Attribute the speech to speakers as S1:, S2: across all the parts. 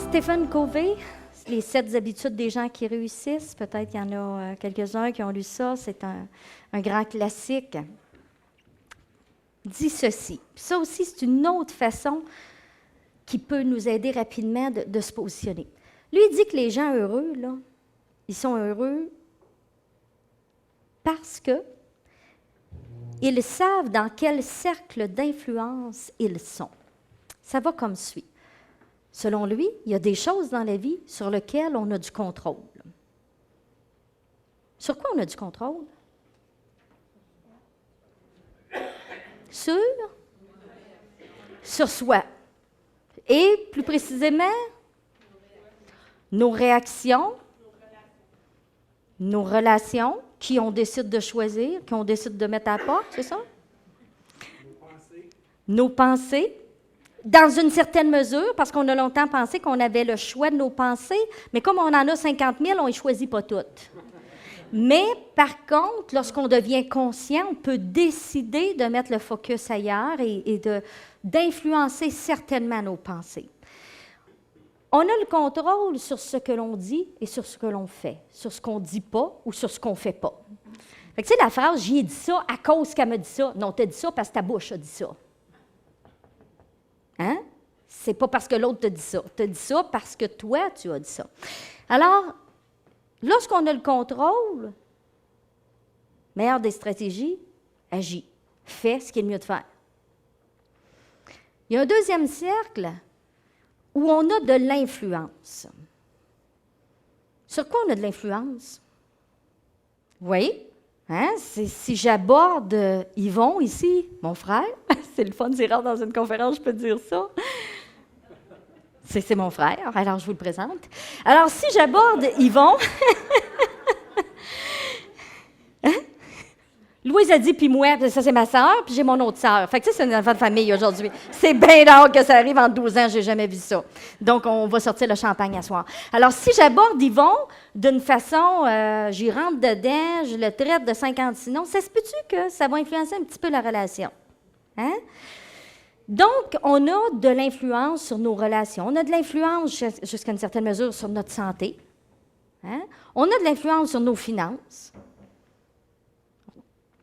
S1: Stephen Covey, les 7 habitudes des gens qui réussissent, peut-être qu'il y en a quelques-uns qui ont lu ça, c'est un grand classique, dit ceci. Ça aussi, c'est une autre façon qui peut nous aider rapidement de se positionner. Lui, il dit que les gens heureux, là, ils sont heureux parce que ils savent dans quel cercle d'influence ils sont. Ça va comme suit. Selon lui, il y a des choses dans la vie sur lesquelles on a du contrôle. Sur quoi on a du contrôle? Sur soi. Et plus précisément, nos réactions, nos relations, qui on décide de choisir, qui on décide de mettre à la porte, c'est ça? Nos pensées. Dans une certaine mesure, parce qu'on a longtemps pensé qu'on avait le choix de nos pensées, mais comme on en a 50 000, on ne les choisit pas toutes. Mais par contre, lorsqu'on devient conscient, on peut décider de mettre le focus ailleurs et d'influencer certainement nos pensées. On a le contrôle sur ce que l'on dit et sur ce que l'on fait, sur ce qu'on ne dit pas ou sur ce qu'on ne fait pas. Fait que, tu sais, la phrase « j'y ai dit ça à cause qu'elle m'a dit ça », non, tu as dit ça parce que ta bouche a dit ça. Hein? C'est pas parce que l'autre te dit ça. Tu as dit ça parce que toi, tu as dit ça. Alors, lorsqu'on a le contrôle, meilleure des stratégies, agis. Fais ce qui est le mieux de faire. Il y a un deuxième cercle où on a de l'influence. Sur quoi on a de l'influence? Oui. Hein? Si j'aborde Yvon ici, mon frère, c'est le fun, c'est rare dans une conférence, je peux dire ça. C'est mon frère, alors je vous le présente. Alors, si j'aborde Yvon, hein? Louise a dit, puis moi, ça c'est ma sœur, puis j'ai mon autre sœur. Fait que c'est un enfant de famille aujourd'hui. C'est bien rare que ça arrive en 12 ans, j'ai jamais vu ça. Donc, on va sortir le champagne à soir. Alors, si j'aborde Yvon d'une façon, j'y rentre dedans, je le traite de 56 noms, ça se peut-tu que ça va influencer un petit peu la relation? Hein? Donc, on a de l'influence sur nos relations. On a de l'influence jusqu'à une certaine mesure sur notre santé. Hein? On a de l'influence sur nos finances.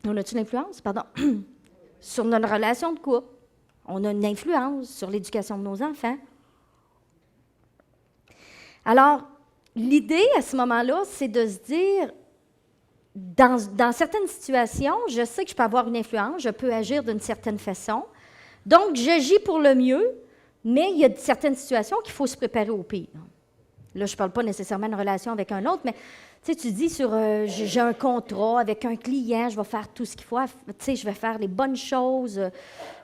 S1: On a-tu l'influence? Pardon. Sur notre relation de couple. On a une influence sur l'éducation de nos enfants. Alors, l'idée à ce moment-là, c'est de se dire, dans certaines situations, je sais que je peux avoir une influence, je peux agir d'une certaine façon. Donc, j'agis pour le mieux, mais il y a certaines situations qu'il faut se préparer au pire. Là, je ne parle pas nécessairement d'une relation avec un autre, mais tu dis j'ai un contrat avec un client, je vais faire tout ce qu'il faut, je vais faire les bonnes choses.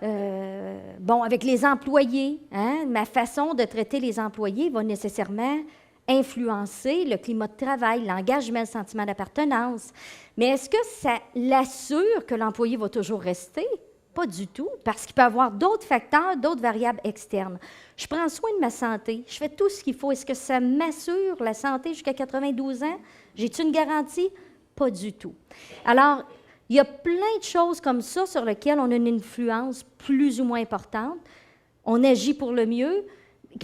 S1: Avec les employés, hein, ma façon de traiter les employés va nécessairement influencer le climat de travail, l'engagement, le sentiment d'appartenance. Mais est-ce que ça l'assure que l'employé va toujours rester? Pas du tout, parce qu'il peut y avoir d'autres facteurs, d'autres variables externes. Je prends soin de ma santé, je fais tout ce qu'il faut. Est-ce que ça m'assure la santé jusqu'à 92 ans? J'ai-tu une garantie? Pas du tout. Alors, il y a plein de choses comme ça sur lesquelles on a une influence plus ou moins importante. On agit pour le mieux.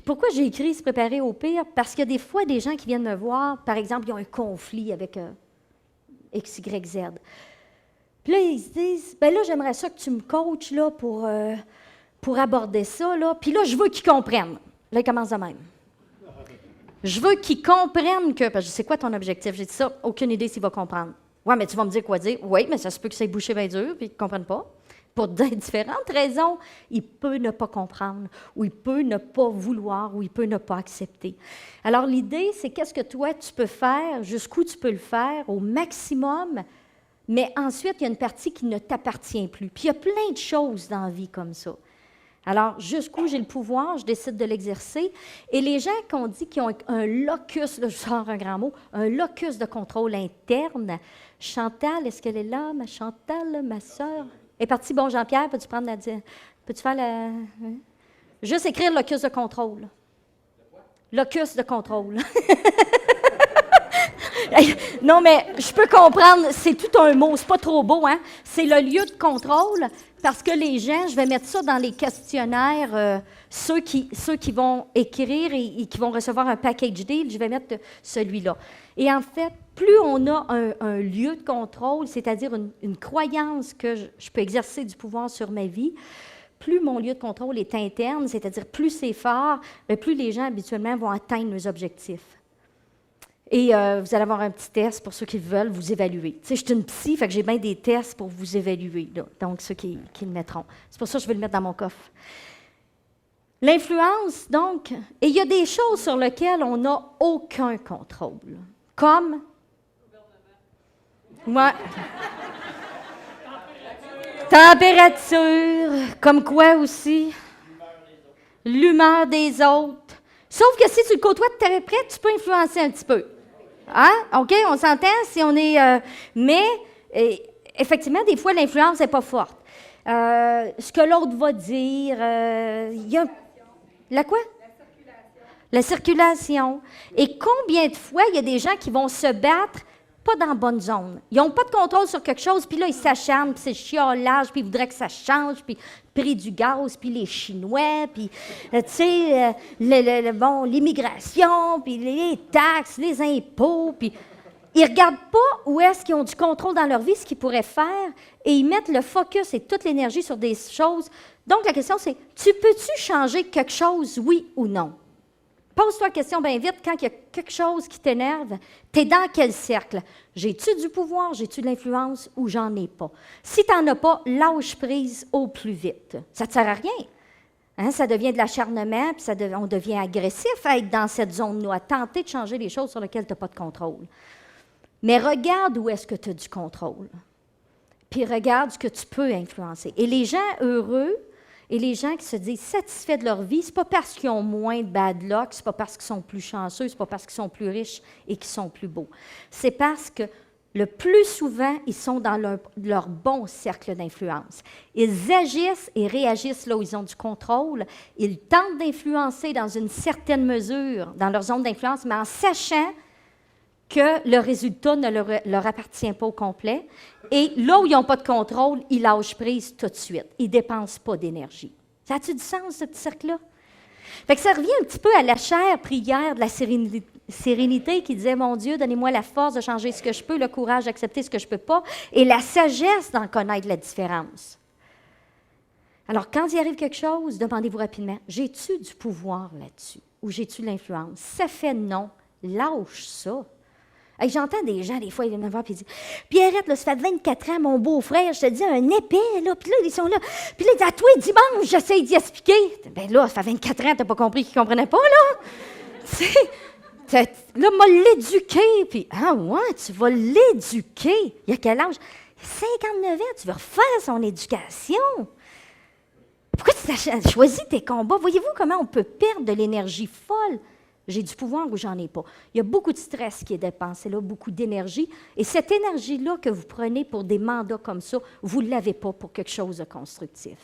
S1: Pourquoi j'ai écrit « se préparer au pire » ? Parce qu'il y a des fois des gens qui viennent me voir, par exemple, ils ont un conflit avec X, Y, Z. Puis là, ils se disent, bien là, j'aimerais ça que tu me coaches là, pour aborder ça. Là. Puis là, je veux qu'ils comprennent. Là, ils commencent de même. Je veux qu'ils comprennent que... Parce que c'est quoi ton objectif? J'ai dit ça, aucune idée s'il va comprendre. Ouais, mais tu vas me dire quoi dire? Oui, mais ça se peut que ça ait bouché bien dur, puis qu'ils ne comprennent pas. Pour différentes raisons, il peut ne pas comprendre, ou il peut ne pas vouloir, ou il peut ne pas accepter. Alors, l'idée, c'est qu'est-ce que toi, tu peux faire, jusqu'où tu peux le faire, au maximum. Mais ensuite, il y a une partie qui ne t'appartient plus. Puis il y a plein de choses dans la vie comme ça. Alors, jusqu'où j'ai le pouvoir, je décide de l'exercer. Et les gens qu'on dit qu'ils ont un locus, là, je sors un grand mot, un locus de contrôle interne. Chantal, est-ce qu'elle est là, ma Chantal, ma sœur? Elle est partie. Bon, Jean-Pierre, peux-tu prendre la... Peux-tu faire la... Hein? Juste écrire locus de contrôle. Locus de contrôle. Non, mais je peux comprendre, c'est tout un mot, c'est pas trop beau, hein? C'est le lieu de contrôle, parce que les gens, je vais mettre ça dans les questionnaires, ceux qui vont écrire et qui vont recevoir un package deal, je vais mettre celui-là. Et en fait, plus on a un lieu de contrôle, c'est-à-dire une croyance que je peux exercer du pouvoir sur ma vie, plus mon lieu de contrôle est interne, c'est-à-dire plus c'est fort, plus les gens habituellement vont atteindre leurs objectifs. Et vous allez avoir un petit test pour ceux qui veulent vous évaluer. Tu sais, je suis une psy, fait que j'ai bien des tests pour vous évaluer, là. Donc ceux qui le mettront. C'est pour ça que je vais le mettre dans mon coffre. L'influence, donc, et il y a des choses sur lesquelles on n'a aucun contrôle. Comme... Ouais. Température, comme quoi aussi? L'humeur des autres. Sauf que si tu le côtoies de très près, tu peux influencer un petit peu. Hein? OK, on s'entend si on est... mais, effectivement, des fois, l'influence n'est pas forte. Ce que l'autre va dire, il y a... La quoi? La circulation. Et combien de fois il y a des gens qui vont se battre pas dans la bonne zone. Ils n'ont pas de contrôle sur quelque chose, puis là, ils s'acharnent, puis c'est le chiolage, puis ils voudraient que ça change, puis le prix du gaz, puis les Chinois, puis, tu sais, bon, l'immigration, puis les taxes, les impôts, puis ils ne regardent pas où est-ce qu'ils ont du contrôle dans leur vie, ce qu'ils pourraient faire, et ils mettent le focus et toute l'énergie sur des choses. Donc, la question, c'est, tu peux-tu changer quelque chose, oui ou non? Pose-toi la question bien vite, quand il y a quelque chose qui t'énerve, tu es dans quel cercle? J'ai-tu du pouvoir, j'ai-tu de l'influence ou j'en ai pas? Si tu n'en as pas, lâche prise au plus vite. Ça ne te sert à rien. Hein? Ça devient de l'acharnement, puis on devient agressif à être dans cette zone-là, à tenter de changer les choses sur lesquelles tu n'as pas de contrôle. Mais regarde où est-ce que tu as du contrôle. Puis regarde ce que tu peux influencer. Et les gens heureux, et les gens qui se disent satisfaits de leur vie, ce n'est pas parce qu'ils ont moins de bad luck, ce n'est pas parce qu'ils sont plus chanceux, ce n'est pas parce qu'ils sont plus riches et qu'ils sont plus beaux. C'est parce que le plus souvent, ils sont dans leur bon cercle d'influence. Ils agissent et réagissent là où ils ont du contrôle. Ils tentent d'influencer dans une certaine mesure dans leur zone d'influence, mais en sachant que le résultat ne leur appartient pas au complet. Et là où ils n'ont pas de contrôle, ils lâchent prise tout de suite. Ils ne dépensent pas d'énergie. Ça a-tu du sens, ce petit cercle-là? Fait que ça revient un petit peu à la chère prière de la sérénité qui disait « Mon Dieu, donnez-moi la force de changer ce que je peux, le courage d'accepter ce que je ne peux pas et la sagesse d'en connaître la différence. » Alors, quand il arrive quelque chose, demandez-vous rapidement « J'ai-tu du pouvoir là-dessus? Ou j'ai-tu de l'influence? » Ça fait non. Lâche ça. Hey, j'entends des gens, des fois, ils viennent me voir et ils disent « Pierrette, là, ça fait 24 ans, mon beau-frère, je te dis, un épais, là, puis là, ils sont là. Puis là, ils disent, à toi, dimanche, j'essaie d'y expliquer. » Ben là, ça fait 24 ans, t'as pas compris qu'ils ne comprenaient pas, là. Tu sais, là, m'a l'éduqué, puis « Ah ouais, tu vas l'éduquer. » Il y a quel âge? 59 ans, tu veux refaire son éducation. Pourquoi tu as choisi tes combats? Voyez-vous comment on peut perdre de l'énergie folle? J'ai du pouvoir ou j'en ai pas. Il y a beaucoup de stress qui est dépensé là, beaucoup d'énergie. Et cette énergie-là que vous prenez pour des mandats comme ça, vous ne l'avez pas pour quelque chose de constructif.